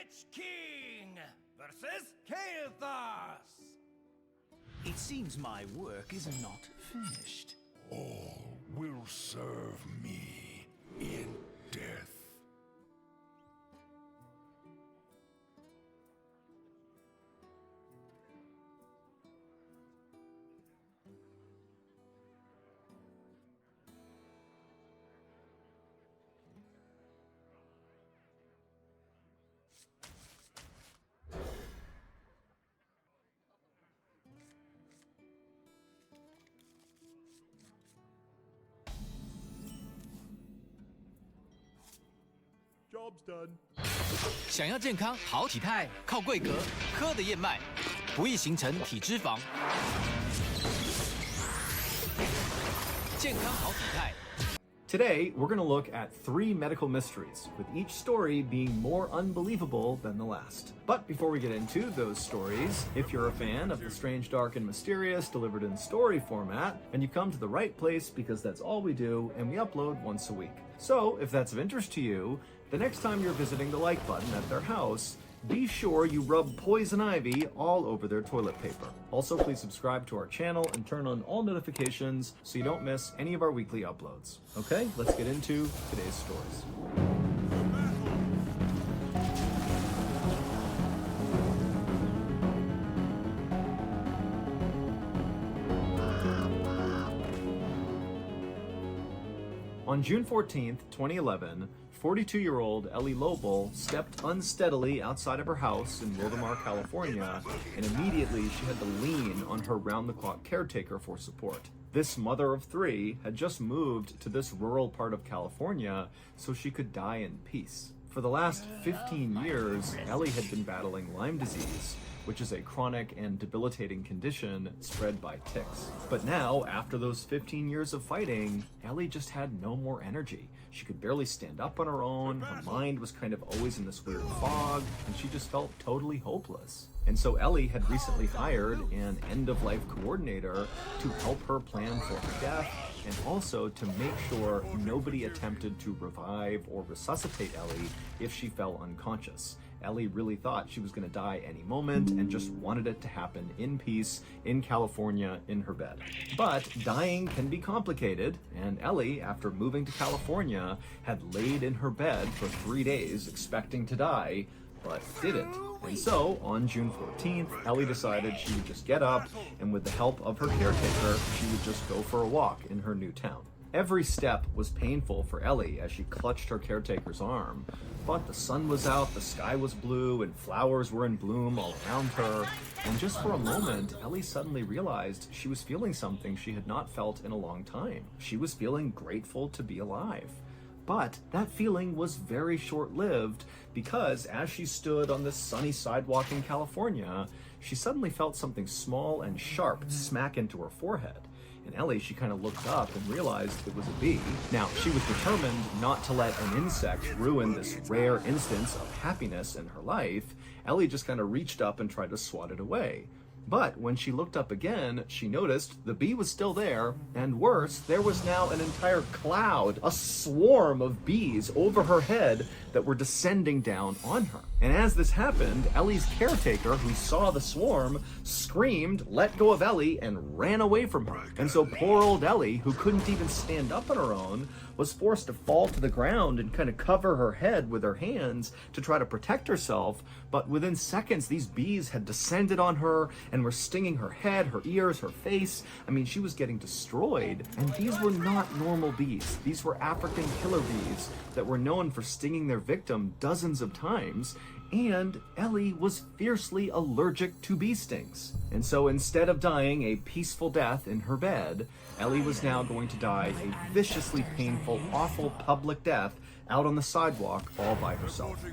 Witch King versus Kael'thas. It seems my work is not finished. All will serve me in death. Job's done. 想要健康好体态，靠桂格喝的燕麦，不易形成体脂肪。健康好体态。 Today, we're going to look at 3 medical mysteries, with each story being more unbelievable than the last. But before we get into those stories, if you're a fan of the strange, dark, and mysterious delivered in story format, then you've come to the right place because that's all we do, and we upload once a week. So, if that's of interest to you, the next time you're visiting the like button at their house, be sure you rub poison ivy all over their toilet paper. Also, please subscribe to our channel and turn on all notifications so you don't miss any of our weekly uploads. Okay, let's get into today's stories. On June 14th, 2011, 42-year-old Ellie Lobel stepped unsteadily outside of her house in Wildomar, California, and immediately she had to lean on her round-the-clock caretaker for support. This mother of 3 had just moved to this rural part of California so she could die in peace. For the last 15 years, Ellie had been battling Lyme disease, which is a chronic and debilitating condition spread by ticks. But now, after those 15 years of fighting, Ellie just had no more energy. She could barely stand up on her own, her mind was kind of always in this weird fog, and she just felt totally hopeless. And so Ellie had recently hired an end-of-life coordinator to help her plan for her death, and also to make sure nobody attempted to revive or resuscitate Ellie if she fell unconscious. Ellie really thought she was going to die any moment and just wanted it to happen in peace in California in her bed. But dying can be complicated, and Ellie, after moving to California, had laid in her bed for 3 days expecting to die, but didn't. And so, on June 14th, Ellie decided she would just get up, and with the help of her caretaker, she would just go for a walk in her new town. Every step was painful for Ellie as she clutched her caretaker's arm, but the sun was out, the sky was blue, and flowers were in bloom all around her, and just for a moment, Ellie suddenly realized she was feeling something she had not felt in a long time. She was feeling grateful to be alive. But that feeling was very short-lived because as she stood on this sunny sidewalk in California, she suddenly felt something small and sharp smack into her forehead. And Ellie, she kind of looked up and realized it was a bee. Now, she was determined not to let an insect ruin this rare instance of happiness in her life. Ellie just kind of reached up and tried to swat it away. But when she looked up again, she noticed the bee was still there, and worse, there was now an entire cloud, a swarm of bees over her head that were descending down on her. And as this happened, Ellie's caretaker, who saw the swarm, screamed, let go of Ellie, and ran away from her. And so poor old Ellie, who couldn't even stand up on her own, was forced to fall to the ground and kind of cover her head with her hands to try to protect herself. But within seconds, these bees had descended on her and were stinging her head, her ears, her face. I mean, she was getting destroyed. And these were not normal bees. These were African killer bees that were known for stinging their victim dozens of times. And Ellie was fiercely allergic to bee stings. And so instead of dying a peaceful death in her bed, Ellie was now going to die a viciously painful, awful public death out on the sidewalk all by herself.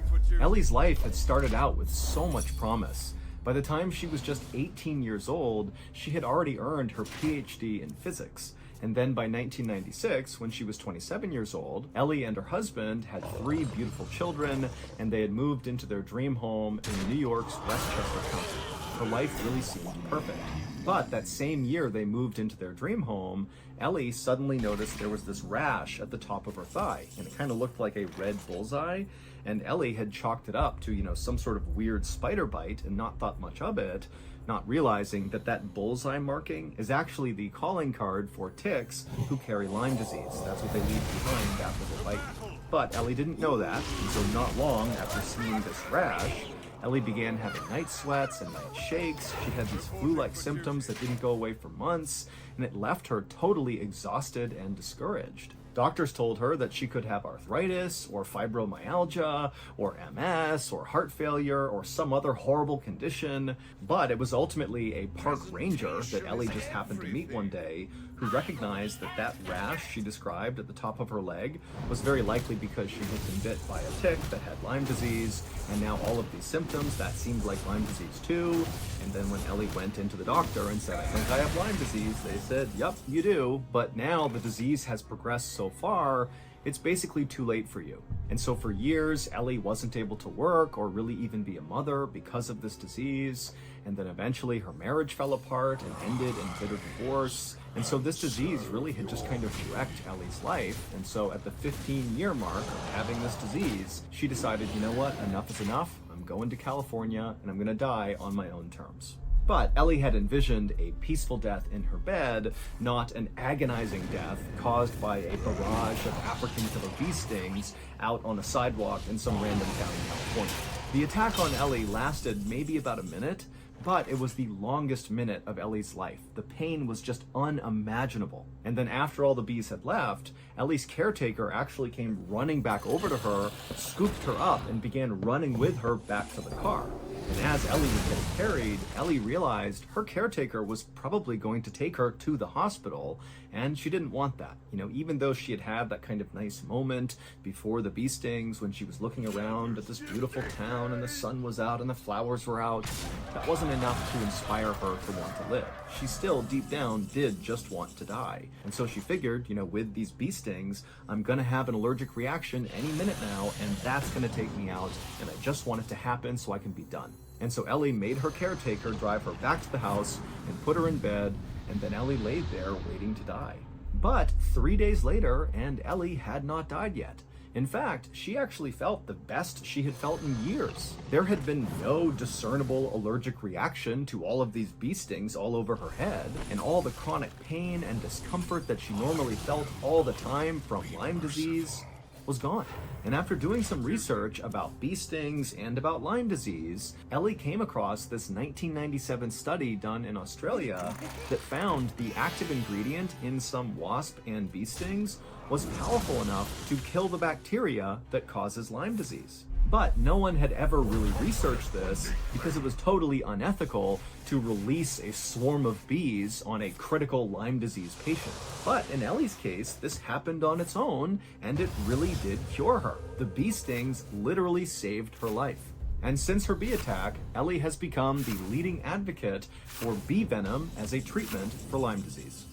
Ellie's life had started out with so much promise. By the time she was just 18 years old, she had already earned her PhD in physics. And then by 1996, when she was 27 years old, Ellie and her husband had 3 beautiful children, and they had moved into their dream home in New York's Westchester County. Her life really seemed perfect. But that same year they moved into their dream home, Ellie suddenly noticed there was this rash at the top of her thigh, and it kind of looked like a red bullseye, and Ellie had chalked it up to, some sort of weird spider bite and not thought much of it, not realizing that that bullseye marking is actually the calling card for ticks who carry Lyme disease. That's what they leave behind after they bite. But Ellie didn't know that, and so not long after seeing this rash, Ellie began having night sweats and night shakes. She had these flu-like symptoms that didn't go away for months, and it left her totally exhausted and discouraged. Doctors told her that she could have arthritis, or fibromyalgia, or MS, or heart failure, or some other horrible condition, but it was ultimately a park ranger that Ellie just happened to meet one day who recognized that that rash she described at the top of her leg was very likely because she had been bit by a tick that had Lyme disease, and now all of these symptoms, that seemed like Lyme disease too. And then when Ellie went into the doctor and said, "I think I have Lyme disease," they said, "Yep, you do, but now the disease has progressed so far, it's basically too late for you." And so for years, Ellie wasn't able to work or really even be a mother because of this disease. And then eventually her marriage fell apart and ended in bitter divorce. And so this disease really had just kind of wrecked Ellie's life. And so at the 15-year mark of having this disease, she decided, you know what, enough is enough. I'm going to California and I'm going to die on my own terms. But Ellie had envisioned a peaceful death in her bed, not an agonizing death caused by a barrage of African killer bee stings out on a sidewalk in some random town in California. The attack on Ellie lasted maybe about a minute, but it was the longest minute of Ellie's life. The pain was just unimaginable. And then after all the bees had left, Ellie's caretaker actually came running back over to her, scooped her up, and began running with her back to the car. And as Ellie was getting carried, Ellie realized her caretaker was probably going to take her to the hospital, and she didn't want that. Even though she had had that kind of nice moment before the bee stings when she was looking around at this beautiful town and the sun was out and the flowers were out, that wasn't enough to inspire her to want to live. She still, deep down, did just want to die. And so she figured, with these bee stings, I'm gonna have an allergic reaction any minute now, and that's gonna take me out, and I just want it to happen so I can be done. And so Ellie made her caretaker drive her back to the house and put her in bed, and then Ellie laid there waiting to die. But 3 days later, and Ellie had not died yet. In fact, she actually felt the best she had felt in years. There had been no discernible allergic reaction to all of these bee stings all over her head, and all the chronic pain and discomfort that she normally felt all the time from Lyme disease was gone. And after doing some research about bee stings and about Lyme disease, Ellie came across this 1997 study done in Australia that found the active ingredient in some wasp and bee stings was powerful enough to kill the bacteria that causes Lyme disease. But no one had ever really researched this because it was totally unethical to release a swarm of bees on a critical Lyme disease patient. But in Ellie's case, this happened on its own, and it really did cure her. The bee stings literally saved her life. And since her bee attack, Ellie has become the leading advocate for bee venom as a treatment for Lyme disease.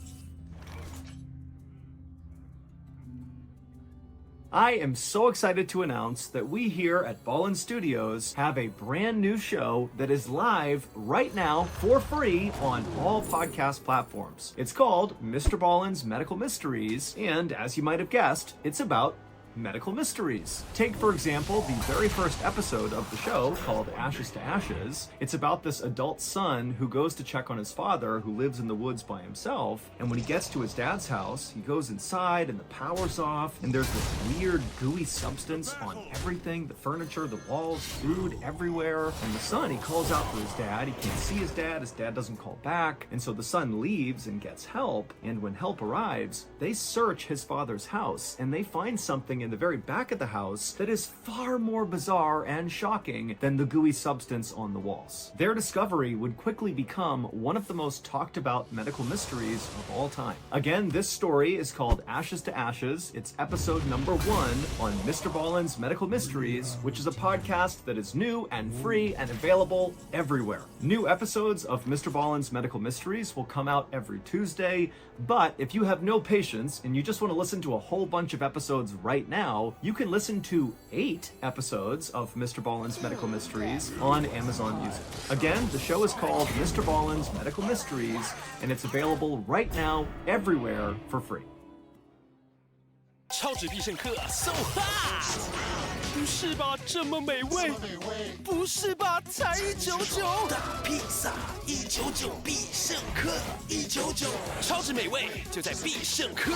I am so excited to announce that we here at Ballin Studios have a brand new show that is live right now for free on all podcast platforms. It's called Mr. Ballin's Medical Mysteries, and as you might have guessed, it's about medical mysteries. Take, for example, the very first episode of the show called Ashes to Ashes. It's about this adult son who goes to check on his father who lives in the woods by himself, and when he gets to his dad's house, he goes inside and the power's off, and there's this weird gooey substance on everything, the furniture, the walls, food everywhere, and the son, he calls out for his dad. He can't see his dad doesn't call back, and so the son leaves and gets help, and when help arrives, they search his father's house, and they find something in the very back of the house that is far more bizarre and shocking than the gooey substance on the walls. Their discovery would quickly become one of the most talked about medical mysteries of all time. Again, this story is called Ashes to Ashes. It's episode number 1 on Mr. Ballin's Medical Mysteries, which is a podcast that is new and free and available everywhere. New episodes of Mr. Ballin's Medical Mysteries will come out every Tuesday. But if you have no patience and you just want to listen to a whole bunch of episodes right now, you can listen to 8 episodes of Mr. Ballen's Medical Mysteries on Amazon Music. Again, the show is called Mr. Ballen's Medical Mysteries, and it's available right now everywhere for free. 超值必胜客 ，so hot！ 不是吧，这么美味？不是吧，才199！大披萨199，必胜客199，超值美味就在必胜客。